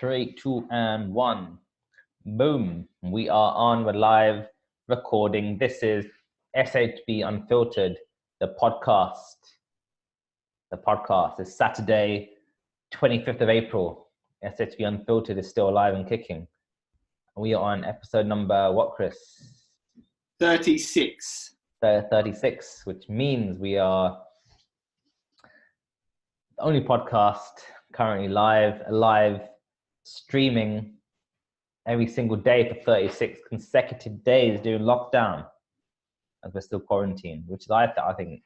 3, 2, and 1. Boom. We are on. We're live recording. This is SHB Unfiltered, the podcast. The podcast is Saturday, 25th of April. SHB Unfiltered is still alive and kicking. We are on episode number, what, Chris? 36. 36, which means we are the only podcast currently live streaming every single day for 36 consecutive days during lockdown as we're still quarantined, which I think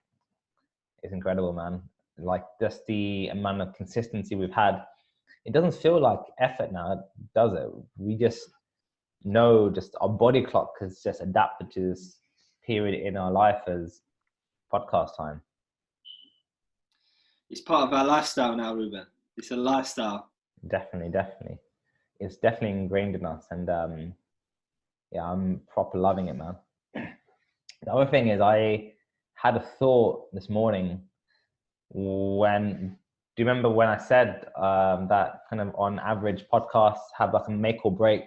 is incredible, man. Like, just the amount of consistency we've had. It doesn't feel like effort now, does it? We just know, just our body clock has just adapted to this period in our life as podcast time. It's part of our lifestyle now, Ruben. It's a lifestyle. Definitely. It's definitely ingrained in us, and I'm proper loving it, man. The other thing is, I had a thought this morning do you remember when I said that kind of on average podcasts have like a make or break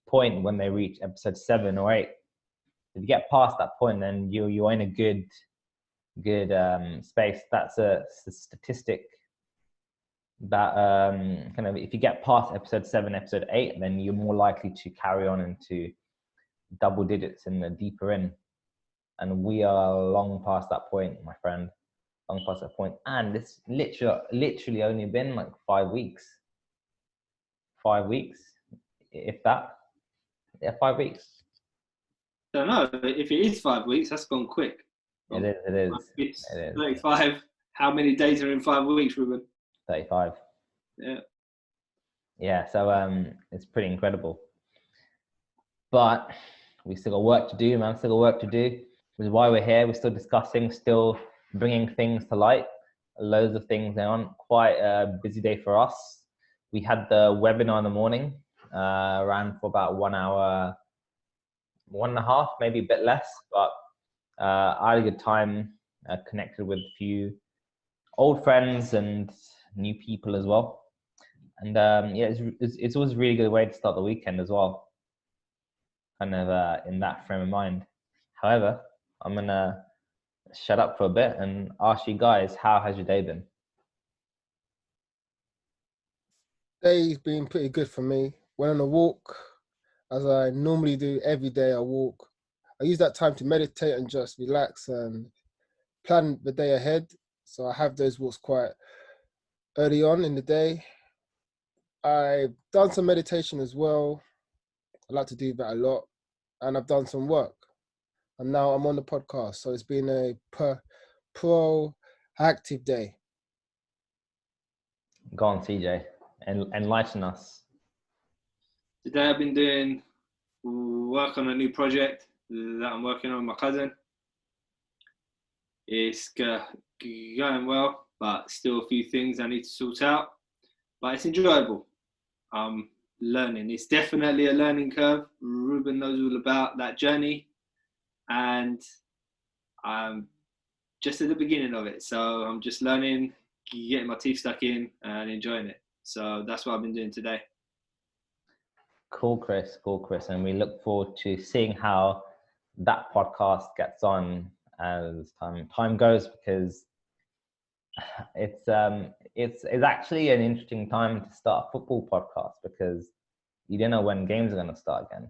point when they reach episode 7 or 8? If you get past that point, then you're in a good space. That's a statistic that kind of, if you get past episode 7, episode 8, then you're more likely to carry on into double digits in the deeper in. And we are long past that point, my friend. Long past that point. And it's literally only been like 5 weeks. 5 weeks, if that. Yeah, 5 weeks. I don't know. If it is 5 weeks, that's gone quick. It is. It's 35. How many days are in 5 weeks, Ruben? 35. Yeah, so it's pretty incredible. But we still got work to do, man. Still got work to do, which is why we're here. We're still discussing, still bringing things to light. Loads of things going on. Quite a busy day for us. We had the webinar in the morning. Ran for about 1 hour, 1.5, maybe a bit less. But I had a good time. Connected with a few old friends and new people as well. And it's always a really good way to start the weekend as well. Kind of in that frame of mind. However, I'm gonna shut up for a bit and ask you guys, how has your day been? Day's been pretty good for me. Went on a walk, as I normally do every day. I walk. I use that time to meditate and just relax and plan the day ahead. So I have those walks quite early on in the day. I've done some meditation as well. I like to do that a lot. And I've done some work. And now I'm on the podcast. So it's been a proactive day. Go on, CJ, and enlighten us. Today I've been doing work on a new project that I'm working on with my cousin. It's going well, but still a few things I need to sort out. But it's enjoyable. Learning. It's definitely a learning curve. Ruben knows all about that journey, and I'm just at the beginning of it. So I'm just learning, getting my teeth stuck in, and enjoying it. So that's what I've been doing today. Cool, Chris. And we look forward to seeing how that podcast gets on as time goes, because it's actually an interesting time to start a football podcast, because you don't know when games are going to start again.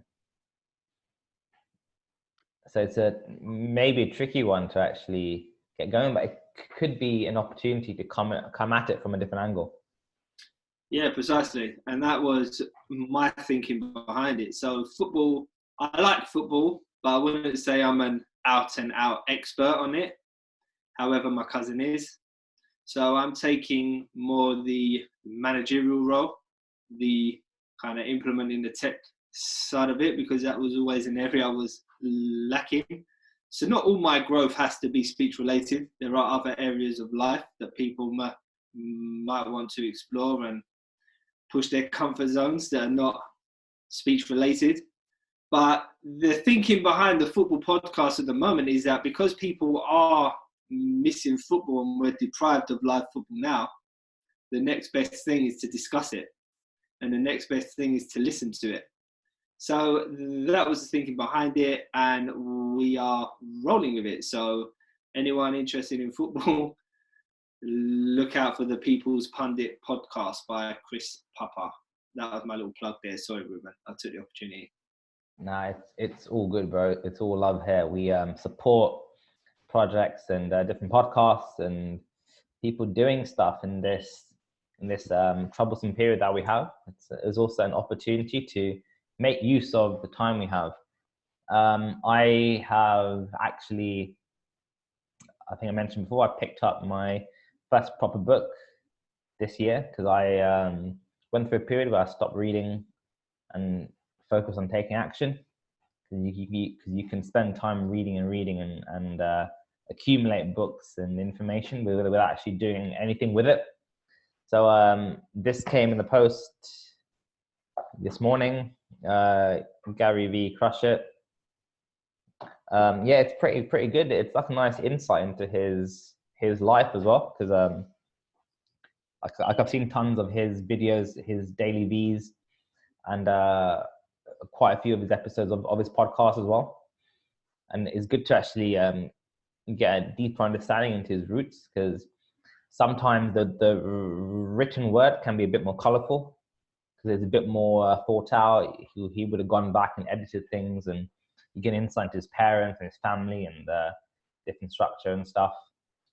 So it's maybe a tricky one to actually get going, but it could be an opportunity to come at it from a different angle. Yeah, precisely. And that was my thinking behind it. So football, I like football, but I wouldn't say I'm an out and out expert on it. However, my cousin is. So I'm taking more the managerial role, the kind of implementing the tech side of it, because that was always an area I was lacking. So not all my growth has to be speech related. There are other areas of life that people might want to explore and push their comfort zones that are not speech related. But the thinking behind the football podcast at the moment is that because people are missing football and we're deprived of live football now, the next best thing is to discuss it. and the next best thing is to listen to it. So that was the thinking behind it, and we are rolling with it. So anyone interested in football, look out for the People's Pundit podcast by Chris Papa. That was my little plug there. Sorry, Ruben, I took the opportunity. Nah, it's all good, bro. It's all love here. We support projects and different podcasts and people doing stuff in this troublesome period that we have. It's also an opportunity to make use of the time we have. I have actually, I think I mentioned before, I picked up my first proper book this year because I went through a period where I stopped reading and focused on taking action. Because you can spend time reading and accumulate books and information without actually doing anything with it. So this came in the post this morning. Gary V, crush it. Yeah, it's pretty good. It's like a nice insight into his life as well, because I've seen tons of his videos, his daily V's, and quite a few of his episodes of his podcast as well. And it's good to actually get a deeper understanding into his roots, because sometimes the written word can be a bit more colorful because it's a bit more thought out. He would have gone back and edited things, and you get insight into his parents and his family and different structure and stuff.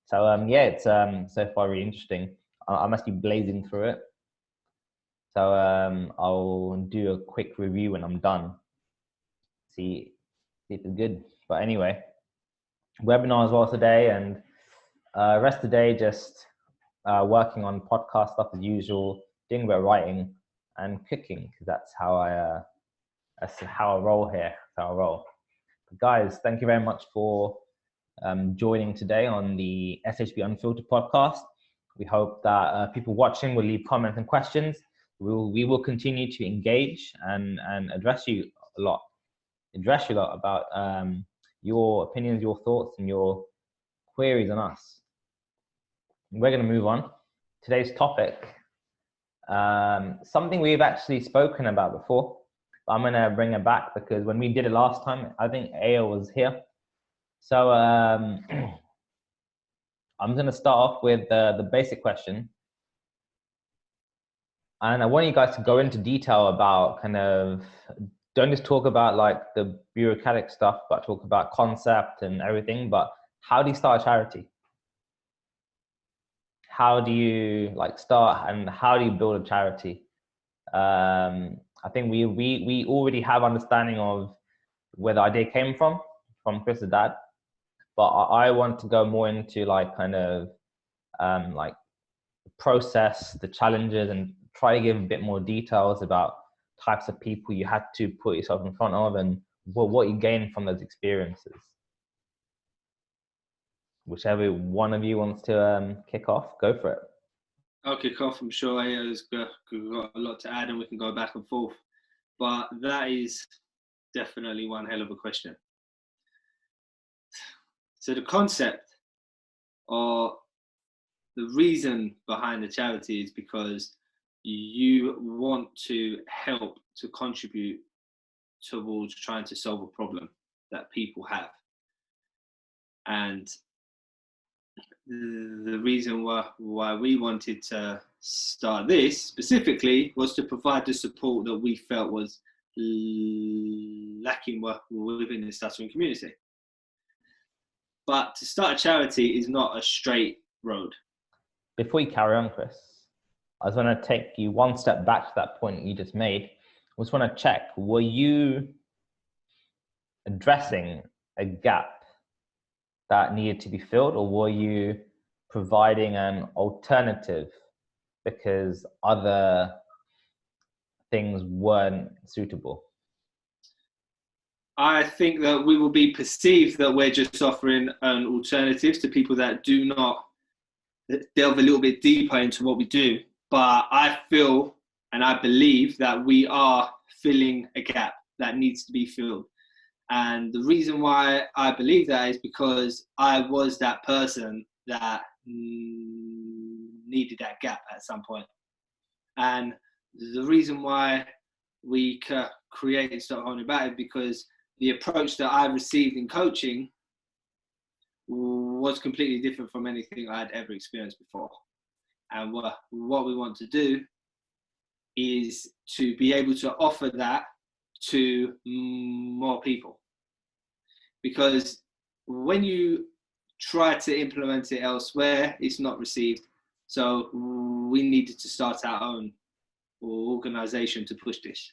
So yeah, it's so far really interesting. I must be blazing through it. So I'll do a quick review when I'm done. See if it's good. But anyway, webinar as well today, and rest of the day just working on podcast stuff as usual, doing a bit of writing and cooking, because that's how I roll here. That's how I roll. But guys, thank you very much for joining today on the SHB Unfiltered podcast. We hope that people watching will leave comments and questions. We will continue to engage and address you a lot about your opinions, your thoughts, and your queries on us. We're going to move on. Today's topic, something we've actually spoken about before, but I'm going to bring it back because when we did it last time, I think Aya was here. So I'm going to start off with the basic question. And I want you guys to go into detail about don't just talk about like the bureaucratic stuff, but talk about concept and everything. But how do you start a charity? How do you start, and how do you build a charity? I think we already have understanding of where the idea came from Chris's dad, but I want to go more into process, the challenges, and try to give a bit more details about types of people you had to put yourself in front of and what you gained from those experiences. Whichever one of you wants to kick off, go for it. I'll kick off. I'm sure Aya's got a lot to add and we can go back and forth. But that is definitely one hell of a question. So the concept or the reason behind the charity is because you want to help to contribute towards trying to solve a problem that people have. And the reason why we wanted to start this specifically was to provide the support that we felt was lacking within the stuttering community. But to start a charity is not a straight road. Before you carry on, Chris, I just want to take you one step back to that point you just made. I just want to check, were you addressing a gap that needed to be filled, or were you providing an alternative because other things weren't suitable? I think that we will be perceived that we're just offering an alternative to people that do not delve a little bit deeper into what we do. But I feel and I believe that we are filling a gap that needs to be filled. And the reason why I believe that is because I was that person that needed that gap at some point. And The reason why we created Stop Holding Back is because the approach that I received in coaching was completely different from anything I had ever experienced before. And what we want to do is to be able to offer that to more people. Because when you try to implement it elsewhere, it's not received. So we needed to start our own organization to push this.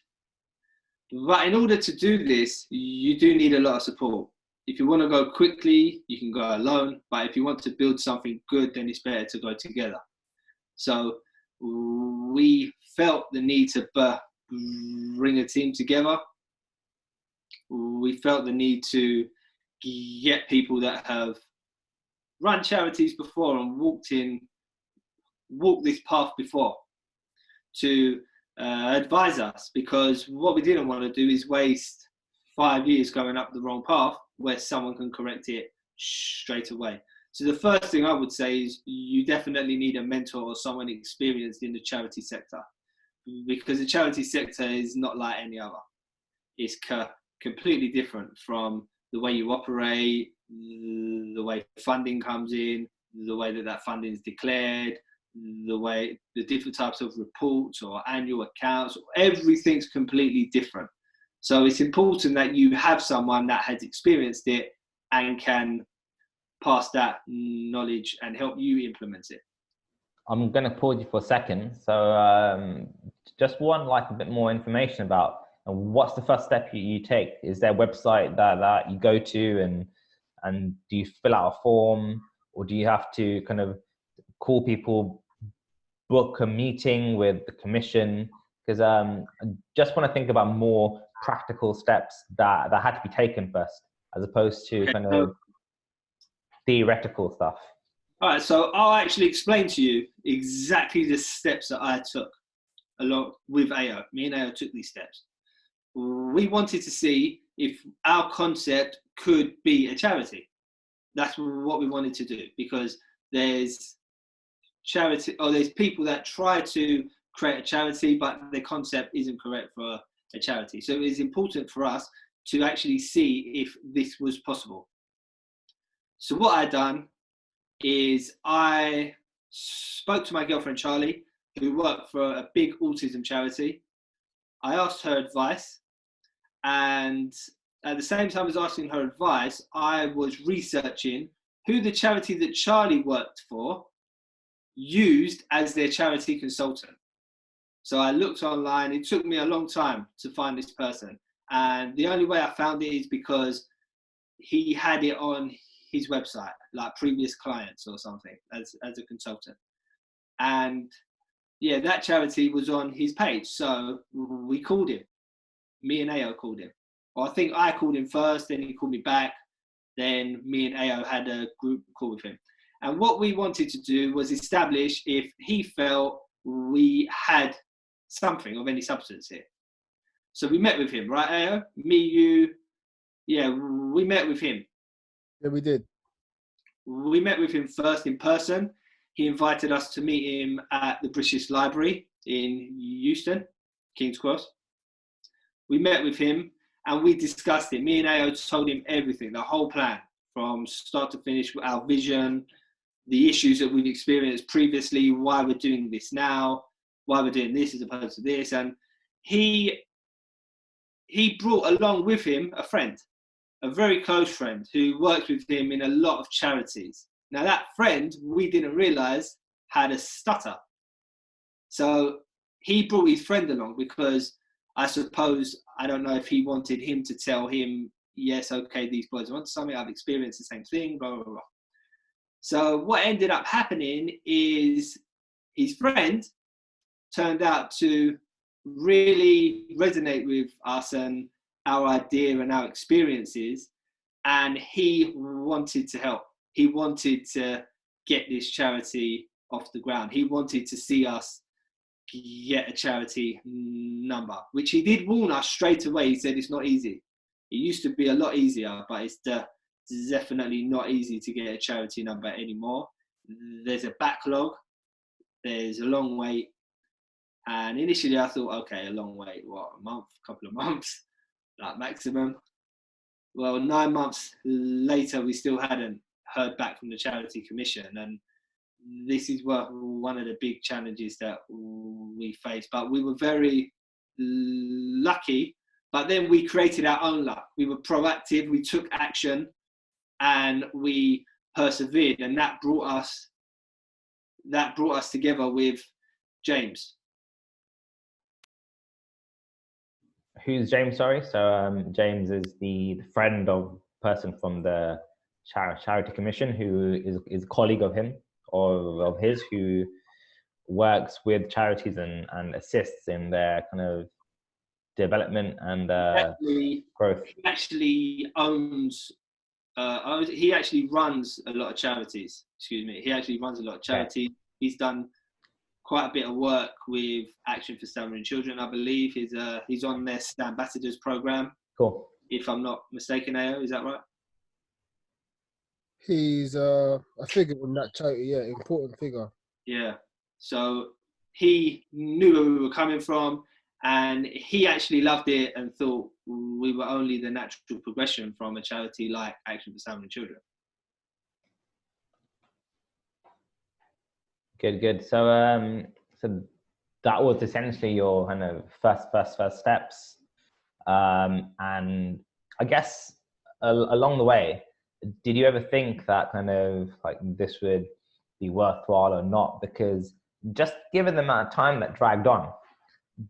But in order to do this, you do need a lot of support. If you want to go quickly, you can go alone. But if you want to build something good, then it's better to go together. So we felt the need to bring a team together. We felt the need to get people that have run charities before and walked this path before to advise us, because what we didn't want to do is waste 5 years going up the wrong path where someone can correct it straight away. So the first thing I would say is you definitely need a mentor or someone experienced in the charity sector, because the charity sector is not like any other. It's completely different from the way you operate, the way funding comes in, the way that funding is declared, the different types of reports or annual accounts. Everything's completely different. So it's important that you have someone that has experienced it and can pass that knowledge and help you implement it. I'm going to pause you for a second. So just one, like a bit more information about what's the first step you take? Is there a website that you go to and do you fill out a form, or do you have to kind of call people, book a meeting with the commission? Because I just want to think about more practical steps that had to be taken first, as opposed to kind of theoretical stuff. All right, so I'll actually explain to you exactly the steps that I took along with AO. Me and AO took these steps. We wanted to see if our concept could be a charity. That's what we wanted to do, because there's people that try to create a charity, but their concept isn't correct for a charity. So it is important for us to actually see if this was possible. So what I done is I spoke to my girlfriend Charlie, who worked for a big autism charity. I asked her advice, and at the same time as asking her advice, I was researching who the charity that Charlie worked for used as their charity consultant. So I looked online. It took me a long time to find this person, and the only way I found it is because he had it on his website, like previous clients or something, as a consultant. And yeah, that charity was on his page. So we called him. Me and AO called him. Well, I think I called him first, then he called me back. Then me and AO had a group call with him. And what we wanted to do was establish if he felt we had something of any substance here. So we met with him, right, AO? Me, you. Yeah, we met with him. Yeah, we did. We met with him first in person. He invited us to meet him at the British Library in Euston, King's Cross. We met with him and we discussed it. Me and AO told him everything, the whole plan, from start to finish, our vision, the issues that we've experienced previously, why we're doing this now, why we're doing this as opposed to this. And he brought along with him a friend, a very close friend who worked with him in a lot of charities. Now that friend, we didn't realize, had a stutter. So he brought his friend along because I suppose, I don't know if he wanted him to tell him, yes, okay, these boys want something, I've experienced the same thing, blah, blah, blah. So what ended up happening is his friend turned out to really resonate with us and our idea and our experiences, and he wanted to help. He wanted to get this charity off the ground. He wanted to see us get a charity number, which he did warn us straight away. He said it's not easy. It used to be a lot easier, but it's definitely not easy to get a charity number anymore. There's a backlog. There's a long wait. And initially I thought, okay, a long wait, what, a month, couple of months, like maximum. Well, 9 months later, we still hadn't heard back from the Charity Commission. And this is one of the big challenges that we faced. But we were very lucky. But then we created our own luck. We were proactive, we took action, and we persevered. And that brought us together with James. Who's James? Sorry. So James is the friend of person from the Charity Commission who is a colleague of him or of his who works with charities and assists in their kind of development and growth. He actually owns. He actually runs a lot of charities. Excuse me. He actually runs a lot of charities. Okay. He's done quite a bit of work with Action for Stammering Children, I believe. He's on their Ambassadors program. Cool. If I'm not mistaken, Ao, is that right? He's a figure in that charity, yeah, important figure. Yeah. So he knew where we were coming from, and he actually loved it and thought we were only the natural progression from a charity like Action for Stammering Children. Good. So so that was essentially your kind of first steps, and I guess along the way, did you ever think that kind of like this would be worthwhile or not? Because just given the amount of time that dragged on,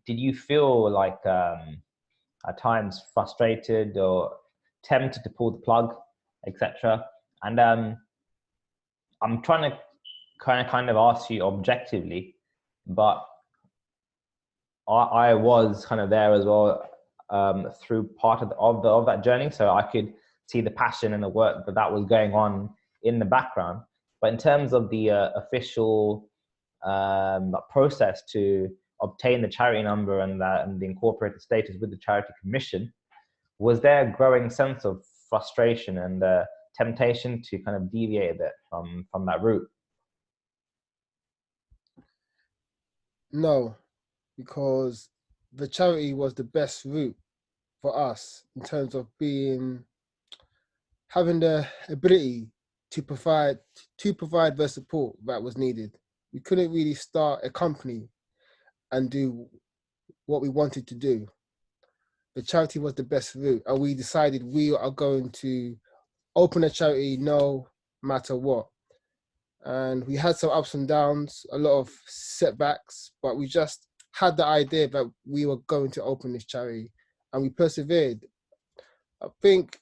did you feel like at times frustrated or tempted to pull the plug, etc.? And I'm trying to kind of ask you objectively, but I was kind of there as well through part of that journey, so I could see the passion and the work that was going on in the background. But in terms of the official process to obtain the charity number and the incorporated status with the Charity Commission, was there a growing sense of frustration and temptation to kind of deviate a bit from that route? No, because the charity was the best route for us in terms of having the ability to provide the support that was needed. We couldn't really start a company and do what we wanted to do. The charity was the best route, and we decided we are going to open a charity no matter what. And we had some ups and downs, a lot of setbacks, but we just had the idea that we were going to open this charity, and we persevered. I think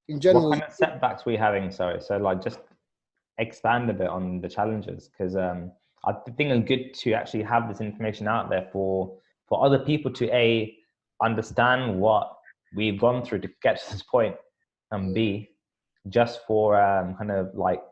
in general... What kind of setbacks were you having? Sorry, so like just expand a bit on the challenges, because I think it's good to actually have this information out there for other people to understand what we've gone through to get to this point, and B, just for kind of like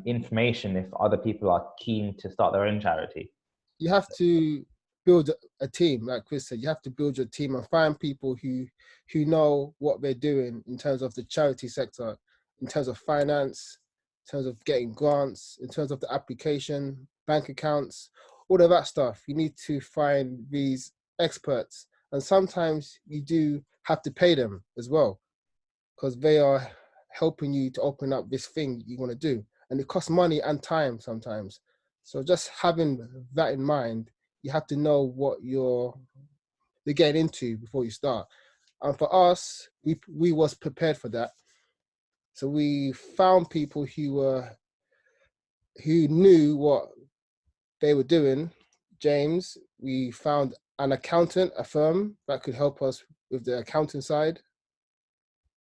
information if other people are keen to start their own charity. You have to build a team, like Chris said. You have to build your team and find people who know what they're doing in terms of the charity sector, in terms of finance, in terms of getting grants, in terms of the application, bank accounts, all of that stuff. You need to find these experts, and sometimes you do have to pay them as well, because they are helping you to open up this thing you want to do, and it costs money and time sometimes. So just having that in mind, you have to know what you're getting into before you start. And for us, we was prepared for that. So we found people who knew what they were doing. James, we found an accountant, a firm that could help us with the accounting side.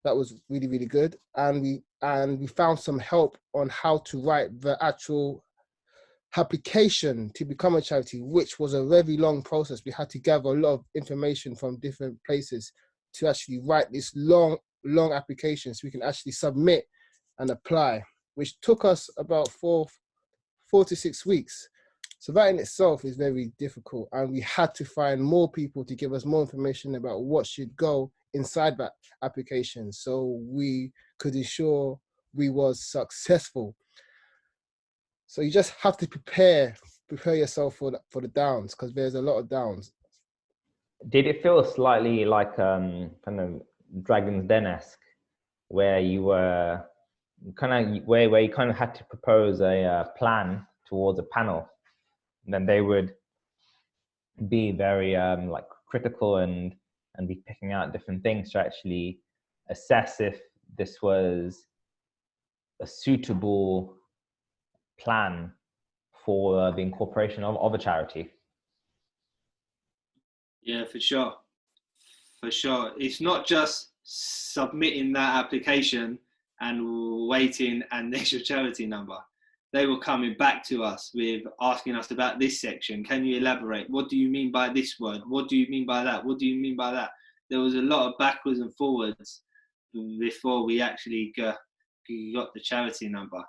That was really, really good. And we found some help on how to write the actual application to become a charity, which was a very long process. We had to gather a lot of information from different places to actually write this long application so we can actually submit and apply, which took us about 4 to 6 weeks. So that in itself is very difficult, and we had to find more people to give us more information about what should go inside that application so we could ensure we was successful. So you just have to prepare prepare yourself for the downs, because there's a lot of downs. Did it feel slightly like kind of Dragon's Den-esque, where you were where you kind of had to propose a plan towards a panel, and then they would be very like critical and be picking out different things to actually assess if this was a suitable plan for the incorporation of a charity? Yeah, for sure. For sure. It's not just submitting that application and waiting and there's your charity number. They were coming back to us with asking us about this section. Can you elaborate? What do you mean by this word? What do you mean by that? What do you mean by that? There was a lot of backwards and forwards before we actually got the charity number.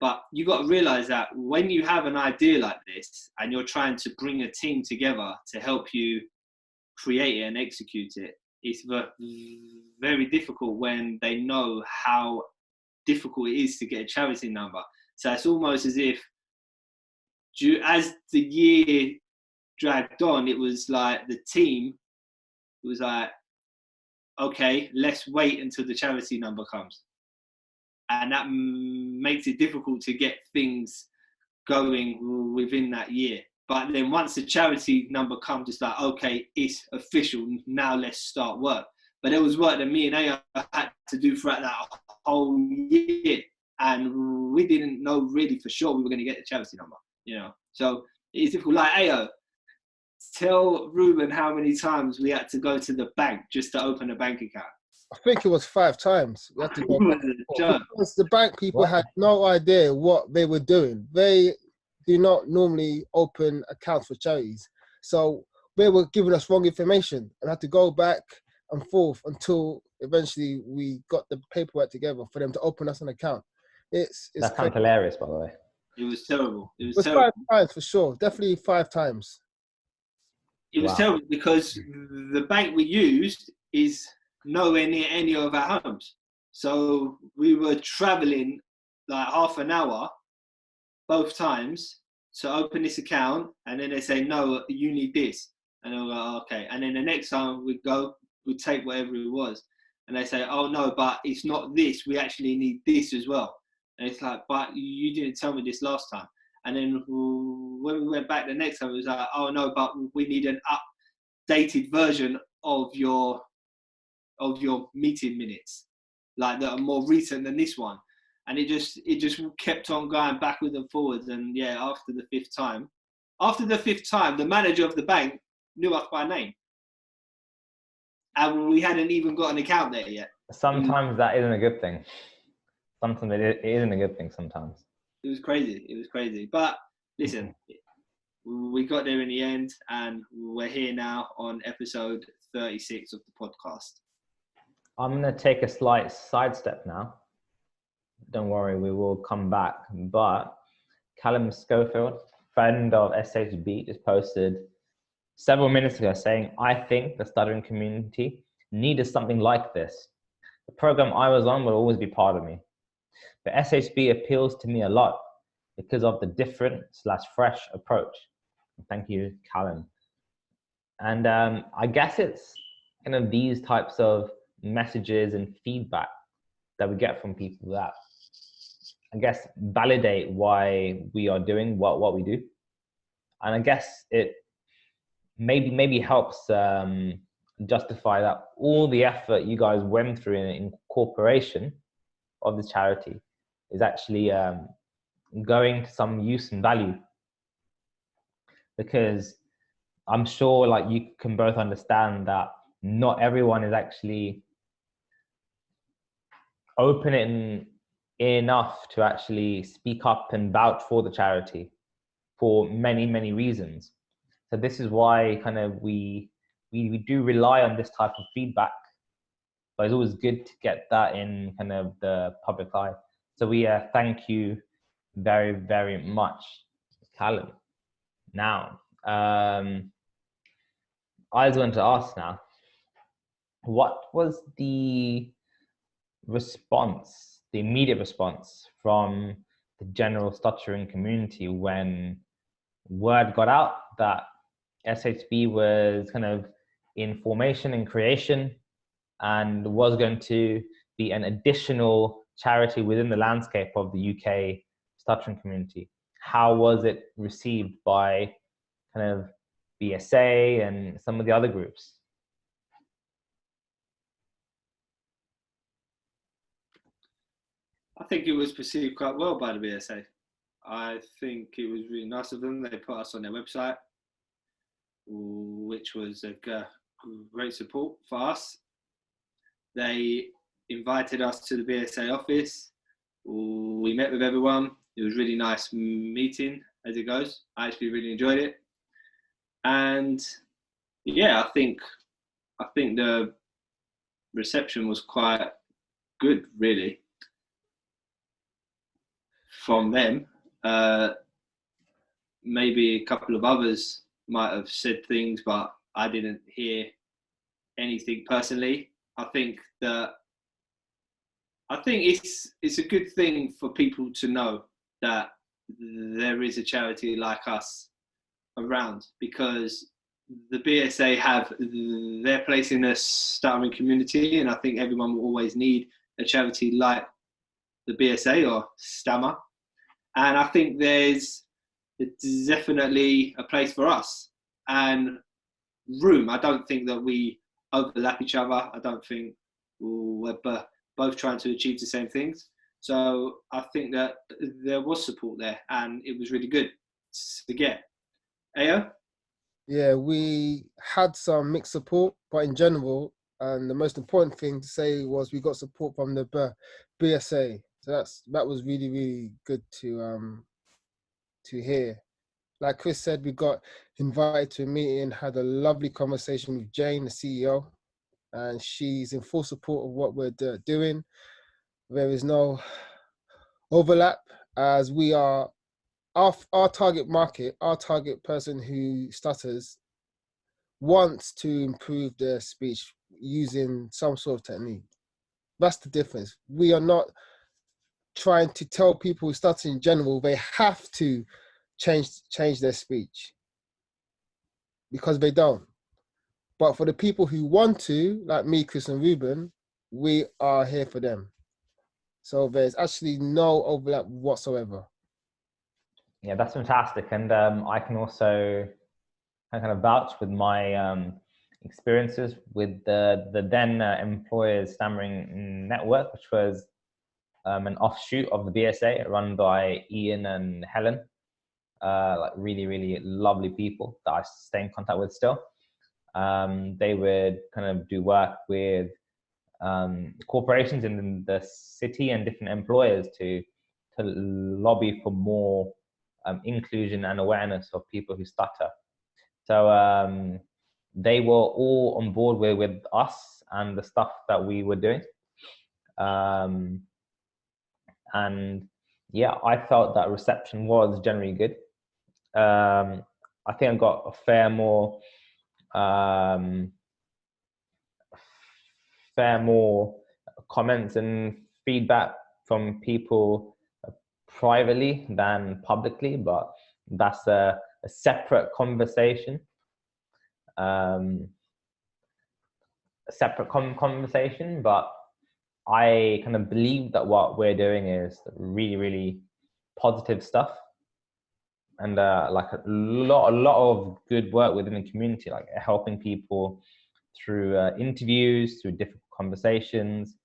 But you got to realize that when you have an idea like this and you're trying to bring a team together to help you create it and execute it, it's very difficult when they know how difficult it is to get a charity number. So it's almost as if, as the year dragged on, it was like the team was like, okay, let's wait until the charity number comes. And that makes it difficult to get things going within that year. But then once the charity number comes, it's like, okay, it's official. Now let's start work. But there was work that me and Ayo had to do throughout that whole year. And we didn't know really for sure we were going to get the charity number, you know. So it's difficult. Like, Ayo, tell Ruben how many times we had to go to the bank just to open a bank account. I think it was 5 times. We had to go back. Because the bank people had no idea what they were doing. They do not normally open accounts for charities. So they were giving us wrong information and had to go back and forth until eventually we got the paperwork together for them to open us an account. That sounds hilarious, by the way. It was terrible. It was terrible. 5 times for sure. Definitely 5 times. It was terrible because the bank we used is nowhere near any of our homes. So we were traveling like half an hour both times to open this account, and then they say, no, you need this. And I'm like, okay. And then the next time we go, we take whatever it was. And they say, oh no, but it's not this. We actually need this as well. And it's like, but you didn't tell me this last time. And then when we went back the next time, it was like, oh no, but we need an updated version of your meeting minutes, like that are more recent than this one. And it just kept on going backwards and forwards. And yeah, after the fifth time, the manager of the bank knew us by name. And we hadn't even got an account there yet. Sometimes that isn't a good thing. Sometimes it isn't a good thing sometimes. It was crazy. But listen, we got there in the end, and we're here now on episode 36 of the podcast. I'm going to take a slight sidestep now. Don't worry, we will come back. But Callum Schofield, friend of SHB, just posted several minutes ago saying, I think the stuttering community needed something like this. The program I was on will always be part of me. But SHB appeals to me a lot because of the different/fresh approach. Thank you, Callum. And I guess it's kind of these types of messages and feedback that we get from people that, I guess, validate why we are doing what we do. And I guess it maybe helps justify that all the effort you guys went through in incorporation of the charity is actually going to some use and value. Because I'm sure like you can both understand that not everyone is actually open enough to actually speak up and vouch for the charity for many reasons. So this is why kind of we do rely on this type of feedback, but it's always good to get that in kind of the public eye. So we thank you very much, Callum. Now, I was going to ask now, what was the response, the immediate response from the general stuttering community when word got out that SHB was kind of in formation and creation and was going to be an additional charity within the landscape of the UK stuttering community. How was it received by kind of BSA and some of the other groups? I think it was perceived quite well by the BSA. I think it was really nice of them. They put us on their website, which was a great support for us. They invited us to the BSA office. We met with everyone. It was really nice meeting as it goes. I actually really enjoyed it. And yeah, I think the reception was quite good, really, from them. Maybe a couple of others might have said things, but I didn't hear anything personally. I think it's a good thing for people to know that there is a charity like us around, because the BSA have their place in the stuttering community, and I think everyone will always need a charity like the BSA or Stammer. And I think there's definitely a place for us and room. I don't think that we overlap each other. I don't think we're both trying to achieve the same things. So I think that there was support there, and it was really good to get. Ayo? Yeah, we had some mixed support, but in general, and the most important thing to say was we got support from the BSA. So that was really, really good to hear. Like Chris said, we got invited to a meeting, had a lovely conversation with Jane, the CEO, and she's in full support of what we're doing. There is no overlap, as we are our target market, our target person who stutters wants to improve their speech using some sort of technique. That's the difference. We are not trying to tell people who stutter in general they have to change their speech, because they don't. But for the people who want to, like me, Chris and Ruben, we are here for them. So there's actually no overlap whatsoever. Yeah, that's fantastic. And I can also kind of vouch with my experiences with the then employers Stammering network, which was an offshoot of the BSA run by Ian and Helen. Like really, really lovely people that I stay in contact with still. They would kind of do work with corporations in the city and different employers to lobby for more inclusion and awareness of people who stutter. So they were all on board with us and the stuff that we were doing. And yeah, I felt that reception was generally good. I think I got a fair more comments and feedback from people privately than publicly, but that's a separate conversation. But I kind of believe that what we're doing is really, really positive stuff, and like a lot of good work within the community, like helping people through interviews, through different conversations,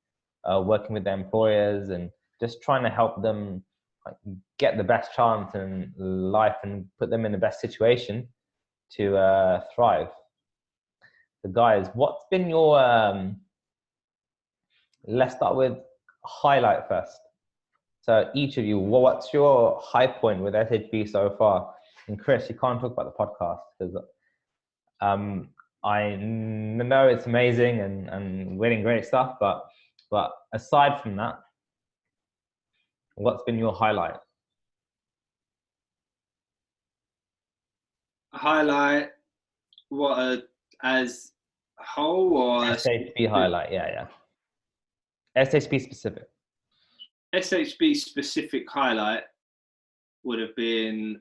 working with their employers, and just trying to help them like get the best chance in life and put them in the best situation to thrive. So guys, what's been your let's start with highlight first. So each of you, what's your high point with SHB so far? And Chris, you can't talk about the podcast because I know it's amazing and winning great stuff, but aside from that, what's been your highlight? Highlight what as a whole or SHB highlight, yeah. SHB specific. SHB specific highlight would have been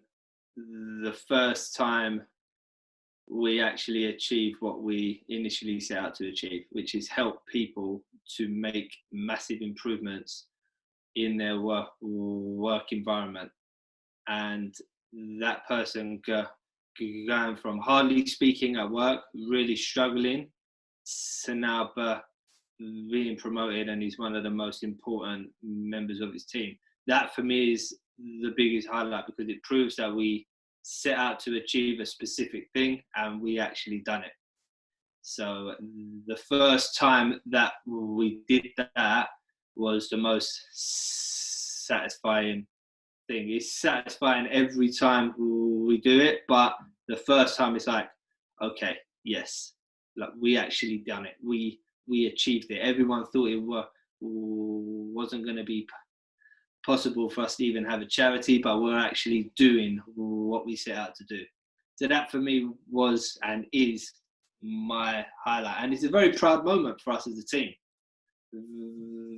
the first time we actually achieved what we initially set out to achieve, which is help people to make massive improvements in their work environment. And that person going from hardly speaking at work, really struggling, to now being promoted, and he's one of the most important members of his team. That for me is the biggest highlight, because it proves that we set out to achieve a specific thing and we actually done it. So the first time that we did that was the most satisfying thing. It's satisfying every time we do it, but the first time it's like, okay, yes, like we actually done it. We achieved it. Everyone thought it wasn't going to be possible for us to even have a charity, but we're actually doing what we set out to do. So that for me was and is my highlight, and it's a very proud moment for us as a team.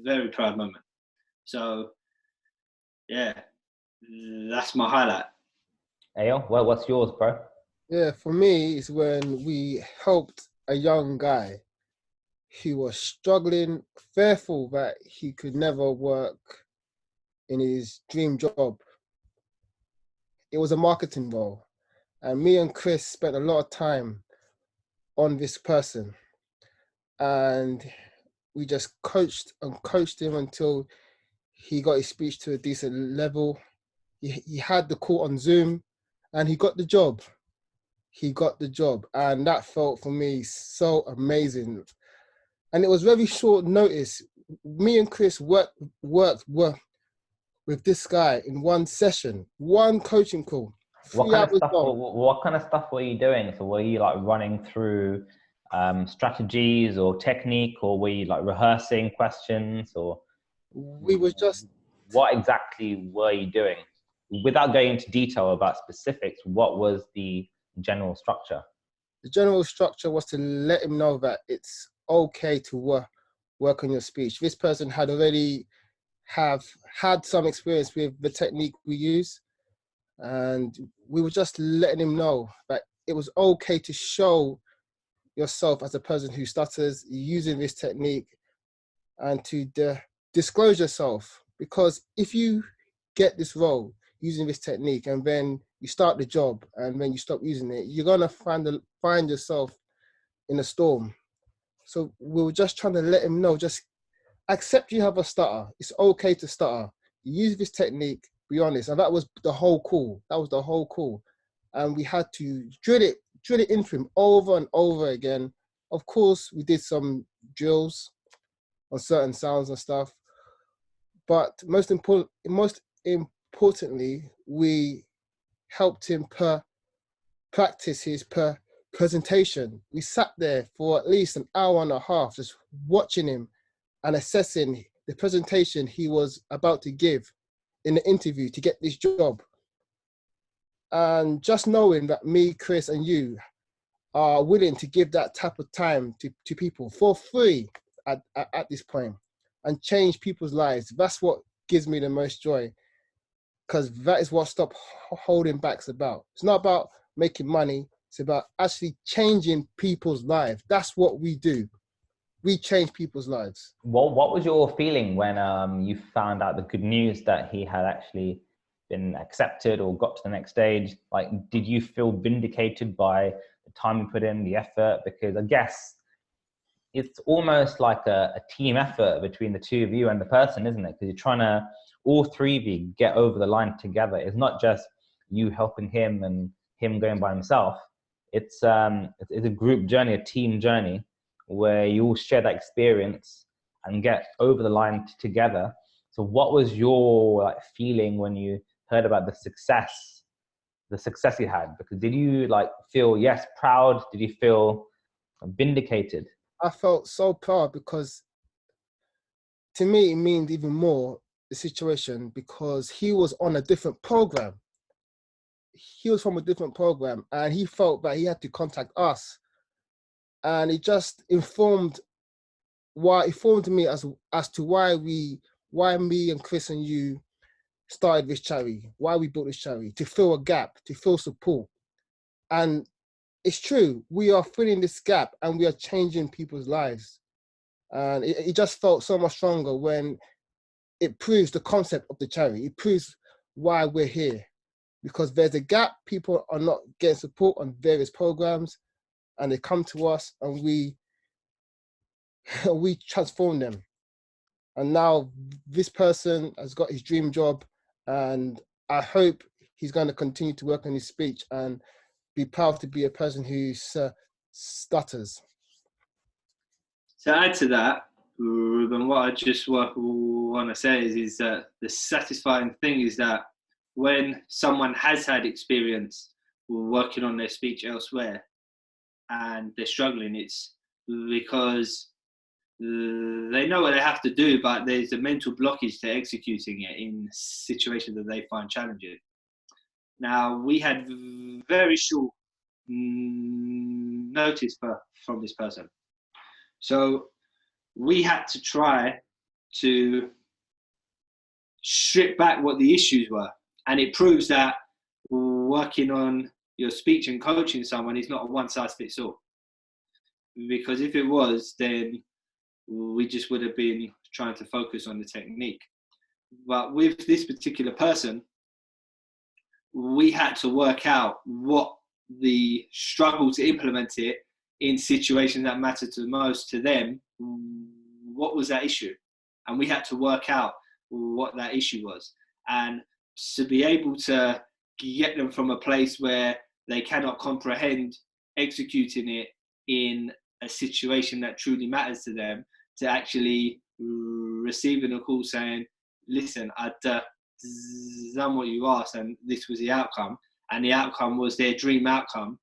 Very proud moment. So yeah, that's my highlight. Ayo, well, what's yours, bro? Yeah, for me, it's when we helped a young guy who was struggling, fearful that he could never work in his dream job. It was a marketing role. And me and Chris spent a lot of time on this person. And we just coached him until he got his speech to a decent level. He had the call on Zoom and he got the job. And that felt for me so amazing. And it was very short notice. Me and Chris worked with this guy in one session, one coaching call. What kind of stuff were you doing? So were you like running through strategies or technique, or were you like rehearsing questions, or we were just... What exactly were you doing? Without going into detail about specifics, what was the general structure? The general structure was to let him know that it's okay to work on your speech. This person had already had some experience with the technique we use, and we were just letting him know that it was okay to show yourself as a person who stutters using this technique, and to disclose yourself. Because if you get this role using this technique and then you start the job and then you stop using it, you're gonna find yourself in a storm. So we were just trying to let him know, just accept you have a stutter. It's okay to stutter. You use this technique, be honest. And that was the whole call. And we had to drill it into him over and over again. Of course, we did some drills on certain sounds and stuff. But most importantly, we helped him practice his presentation. We sat there for at least an hour and a half, just watching him and assessing the presentation he was about to give in the interview to get this job. And just knowing that me, Chris, and you are willing to give that type of time to people for free at this point and change people's lives, that's what gives me the most joy, because that is what Stop Holding Back's about. It's not about making money, it's about actually changing people's lives. That's what we do. We change people's lives. What was your feeling when you found out the good news that he had actually been accepted or got to the next stage? Like, did you feel vindicated by the time you put in, the effort? Because I guess it's almost like a team effort between the two of you and the person, isn't it? Because you're trying to, all three of you, get over the line together. It's not just you helping him and him going by himself. It's a group journey, a team journey, where you all share that experience and get over the line together. So what was your feeling when you heard about the success you had? Because did you feel, yes, proud? Did you feel vindicated? I felt so proud, because to me it means even more the situation, because he was on a different program. He was from a different program and he felt that he had to contact us, and it just informed me as to why me and Chris and you started this charity, why we built this charity, to fill a gap, to fill support. And it's true, we are filling this gap and we are changing people's lives. And it just felt so much stronger when it proves the concept of the charity. It proves why we're here. Because there's a gap, people are not getting support on various programs, and they come to us and we transform them. And now this person has got his dream job, and I hope he's going to continue to work on his speech and be proud to be a person who stutters. To add to that, Ruben, what I just want to say is that the satisfying thing is that when someone has had experience working on their speech elsewhere and they're struggling, it's because they know what they have to do, but there's a mental blockage to executing it in situations that they find challenging. Now, we had very short notice from this person. So we had to try to strip back what the issues were. And it proves that working on your speech and coaching someone is not a one-size-fits-all. Because if it was, then we just would have been trying to focus on the technique. But with this particular person, we had to work out what the struggle to implement it in situations that mattered the most to them. What was that issue? And we had to work out what that issue was. And to be able to get them from a place where they cannot comprehend executing it in a situation that truly matters to them, to actually receiving a call saying, listen, I'd done what you asked and this was the outcome, and the outcome was their dream outcome.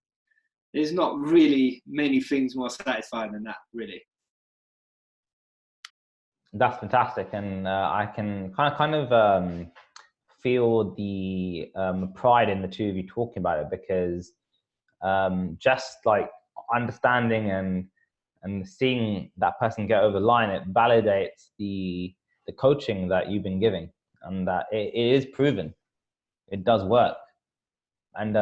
There's not really many things more satisfying than that, really. That's fantastic, and I can kind of feel the pride in the two of you talking about it, because just like understanding and seeing that person get over the line, it validates the coaching that you've been giving, and that it is proven, it does work, and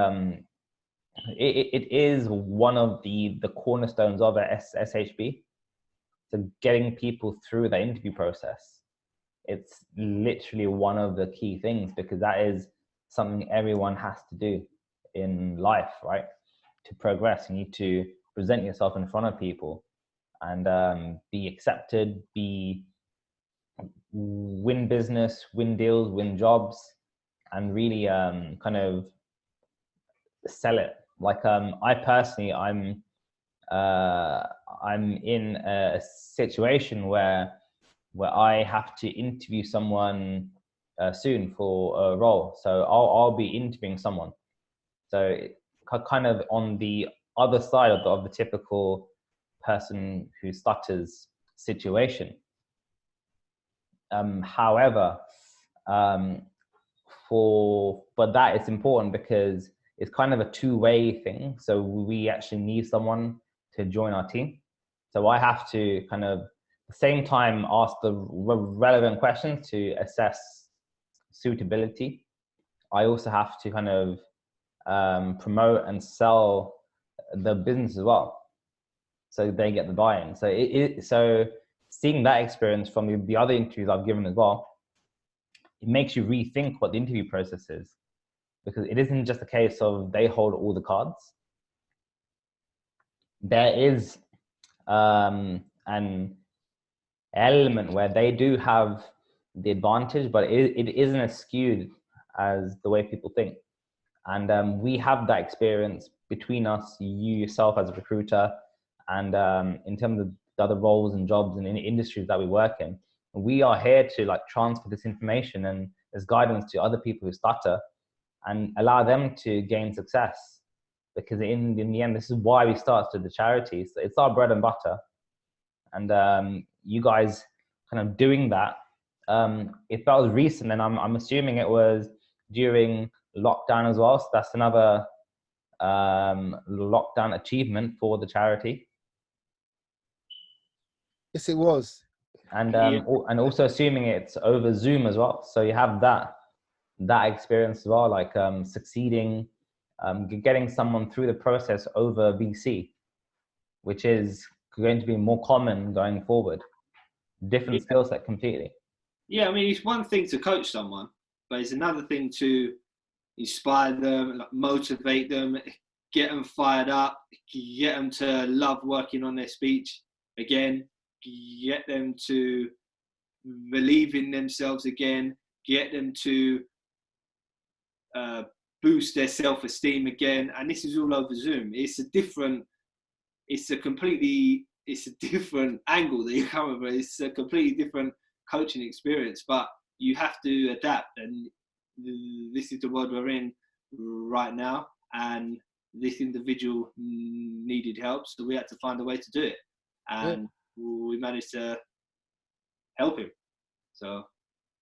it is one of the cornerstones of a SHB. So getting people through the interview process, it's literally one of the key things, because that is something everyone has to do in life, right? To progress, you need to present yourself in front of people and be accepted, win business, win deals, win jobs, and really kind of sell it. Like I personally, I'm in a situation where I have to interview someone soon for a role. So I'll be interviewing someone. So kind of on the other side of the typical person who stutters situation. However, but that it's important because it's kind of a two-way thing. So we actually need someone to join our team. So I have to kind of, at the same time, ask the relevant questions to assess suitability. I also have to kind of promote and sell the business as well, so they get the buy-in. So so seeing that experience from the other interviews I've given as well, it makes you rethink what the interview process is, because it isn't just a case of they hold all the cards. There is an element where they do have the advantage, but it isn't as skewed as the way people think. And we have that experience between us, you yourself as a recruiter, and in terms of the other roles and jobs and in industries that we work in. We are here to like transfer this information and as guidance to other people who stutter and allow them to gain success. Because in the end, this is why we started the charity. So it's our bread and butter. And you guys kind of doing that, if that was recent, then I'm assuming it was during lockdown as well. So that's another lockdown achievement for the charity. Yes, it was. And also assuming it's over Zoom as well. So you have that. that experience as well, like succeeding, getting someone through the process over VC, which is going to be more common going forward. Different skill set completely. Yeah, I mean, it's one thing to coach someone, but it's another thing to inspire them, like, motivate them, get them fired up, get them to love working on their speech again, get them to believe in themselves again, get them to boost their self-esteem again. And this is all over Zoom. It's a different angle that you come with. It's a completely different coaching experience, but you have to adapt. And this is the world we're in right now. And this individual needed help, so we had to find a way to do it. And we managed to help him. So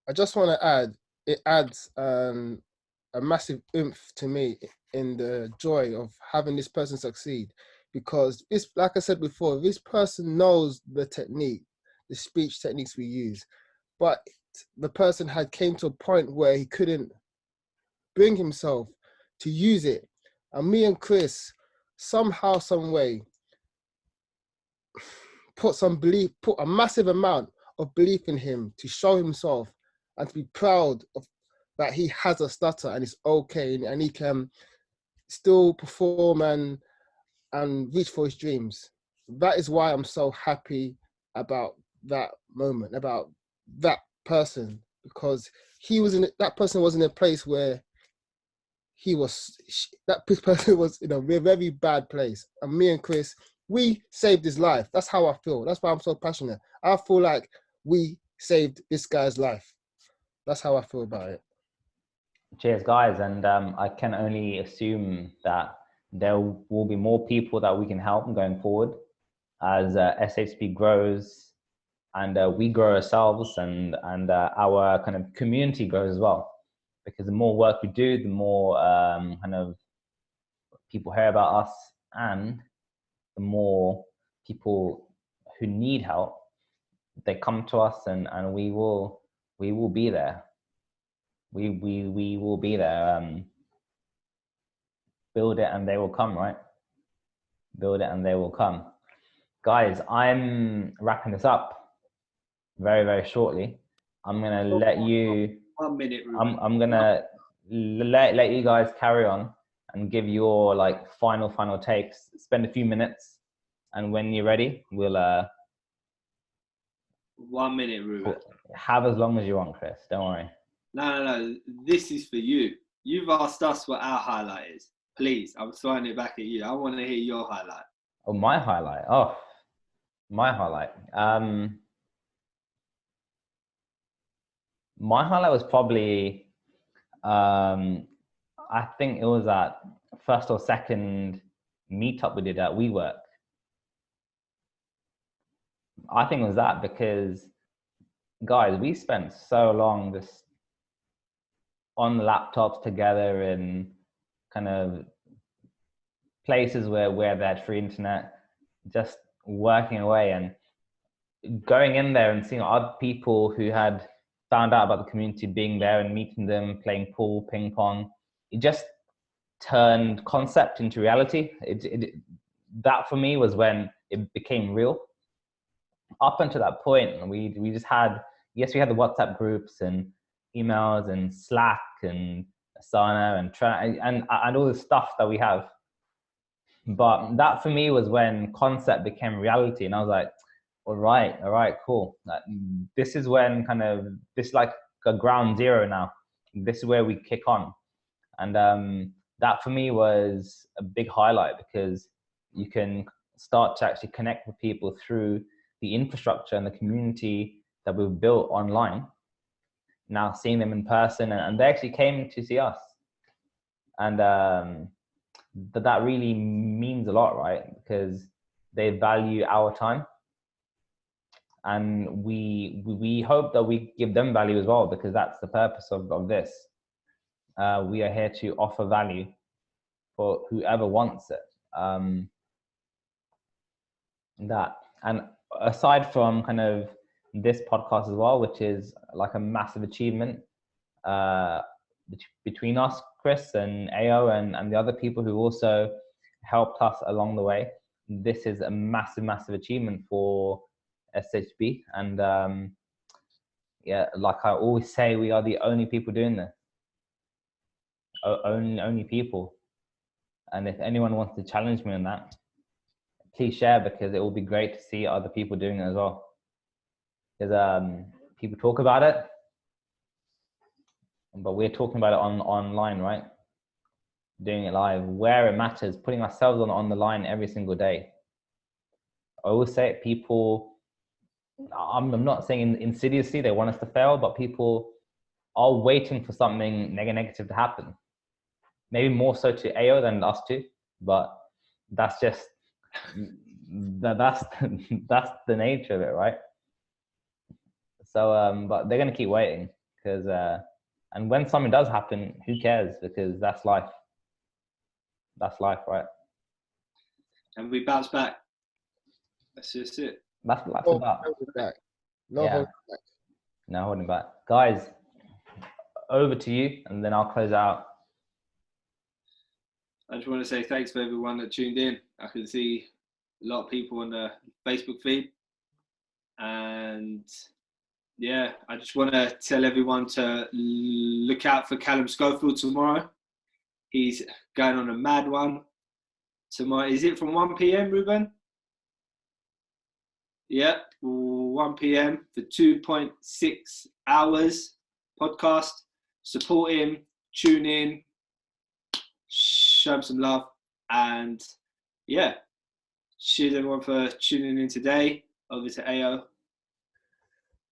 I just want to add, it adds a massive oomph to me in the joy of having this person succeed, because this, like I said before, this person knows the technique, the speech techniques we use, but the person had came to a point where he couldn't bring himself to use it. And me and Chris, somehow, some way, put a massive amount of belief in him to show himself and to be proud of that he has a stutter and it's okay, and he can still perform and reach for his dreams. That is why I'm so happy about that moment, about that person, because that person was in a place where that person was in a very bad place. And me and Chris, we saved his life. That's how I feel. That's why I'm so passionate. I feel like we saved this guy's life. That's how I feel about it. Cheers, guys. And I can only assume that there will be more people that we can help going forward as SHB grows and we grow ourselves and our kind of community grows as well. Because the more work we do, the more kind of people hear about us, and the more people who need help, they come to us, and we will be there. We will be there. Build it and they will come, right? Build it and they will come. Guys, I'm wrapping this up very, very shortly. I'm gonna let you. 1 minute. I'm gonna let you guys carry on and give your like final takes. Spend a few minutes, and when you're ready, we'll 1 minute, Ruben. Have as long as you want, Chris. Don't worry. No. This is for you. You've asked us what our highlight is. Please, I'm throwing it back at you. I want to hear your highlight. Oh, my highlight. Oh, my highlight. My highlight was probably, I think it was that first or second meetup we did at WeWork. I think it was that because, guys, we spent so long just on the laptops together in kind of places where they had free internet, just working away and going in there and seeing other people who had found out about the community, being there and meeting them, playing pool, ping pong. It just turned concept into reality. That for me was when it became real. Up until that point, we just had, yes, we had the WhatsApp groups and emails and Slack and Asana and all the stuff that we have. But that for me was when concept became reality, and I was like, all right, cool. This is when this is like a ground zero now. This is where we kick on. And that for me was a big highlight, because you can start to actually connect with people through the infrastructure and the community that we've built online. Now seeing them in person, and they actually came to see us. And that really means a lot, right? Because they value our time. And we hope that we give them value as well, because that's the purpose of this. We are here to offer value for whoever wants it. That, and aside from kind of this podcast as well, which is like a massive achievement, between us, Chris and AO and the other people who also helped us along the way. This is a massive, massive achievement for SHB. And yeah, like I always say, we are the only people doing this. Only people. And if anyone wants to challenge me on that, please share, because it will be great to see other people doing it as well. Because people talk about it, but we're talking about it online, right? Doing it live, where it matters, putting ourselves on the line every single day. I always say it, people, I'm not saying insidiously they want us to fail, but people are waiting for something negative to happen. Maybe more so to AO than us two, but that's just, that's the nature of it, right? So, but they're going to keep waiting, because, and when something does happen, who cares? Because that's life. That's life, right? And we bounce back. That's just it. That's what life's about. No holding back. No holding back. Guys, over to you, and then I'll close out. I just want to say thanks for everyone that tuned in. I can see a lot of people on the Facebook feed. And yeah, I just want to tell everyone to look out for Callum Schofield tomorrow. He's going on a mad one tomorrow. Is it from 1 p.m, Ruben? Yeah, 1 p.m. for 2.6 hours podcast. Support him, tune in, show him some love, and yeah, cheers everyone for tuning in today. Over to AO.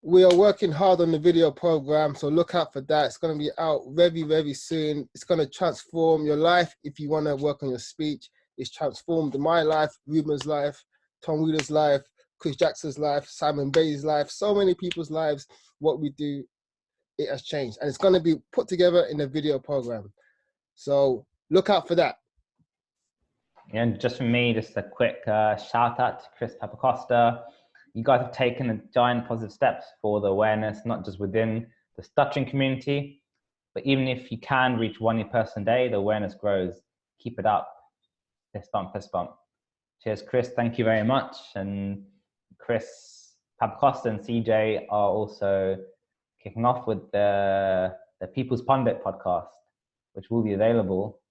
We are working hard on the video program, so look out for that. It's going to be out very, very soon. It's going to transform your life. If you want to work on your speech, it's transformed my life, Ruben's life, Tom Wheeler's life, Chris Jackson's life, Simon Bailey's life, so many people's lives. What we do, it has changed, and it's going to be put together in a video program. So look out for that. And just from me, just a quick shout out to Chris Papacosta. You guys have taken a giant positive steps for the awareness, not just within the stuttering community, but even if you can reach 1 new person a day, the awareness grows. Keep it up. Fist bump, fist bump. Cheers, Chris. Thank you very much. And Chris Papacosta and CJ are also kicking off with the People's Pundit podcast, which will be available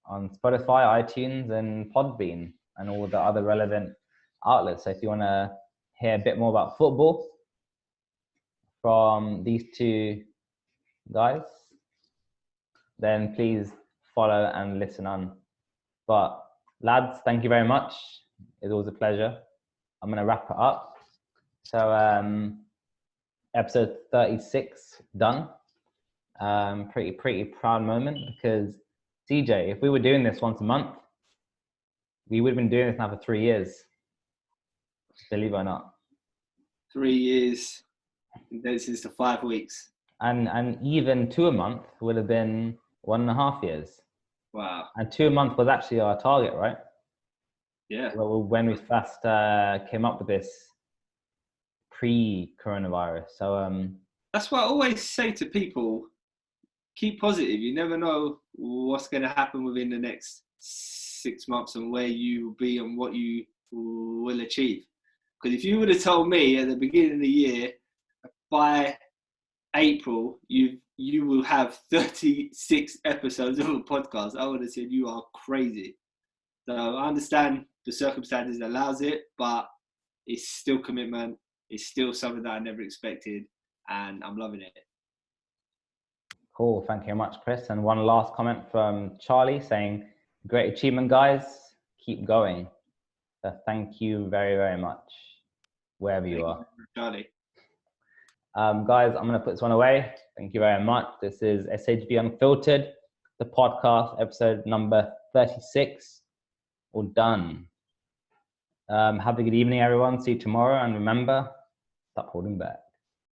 on Spotify, iTunes, and Podbean, and all the other relevant outlets. So if you want to hear a bit more about football from these two guys, then please follow and listen on. But lads, thank you very much. It's always a pleasure. I'm going to wrap it up. So episode 36 done. Pretty proud moment, because CJ, if we were doing this once a month, we would have been doing this now for 3 years. Believe it or not. 3 years, this is the 5 weeks. And even 2 a month would have been 1.5 years. Wow. And 2 a month was actually our target, right? Yeah. Well, when we first came up with this pre-coronavirus. So that's what I always say to people. Keep positive. You never know what's going to happen within the next 6 months and where you will be and what you will achieve. Because if you would have told me at the beginning of the year, by April, you will have 36 episodes of a podcast, I would have said you are crazy. So I understand the circumstances that allows it, but it's still commitment. It's still something that I never expected, and I'm loving it. Cool. Thank you very much, Chris. And one last comment from Charlie saying, great achievement, guys. Keep going. So thank you very, very much, wherever you are. Charlie. Guys, I'm going to put this one away. Thank you very much. This is SHB Unfiltered, the podcast, episode number 36. All done. Have a good evening, everyone. See you tomorrow. And remember, stop holding back.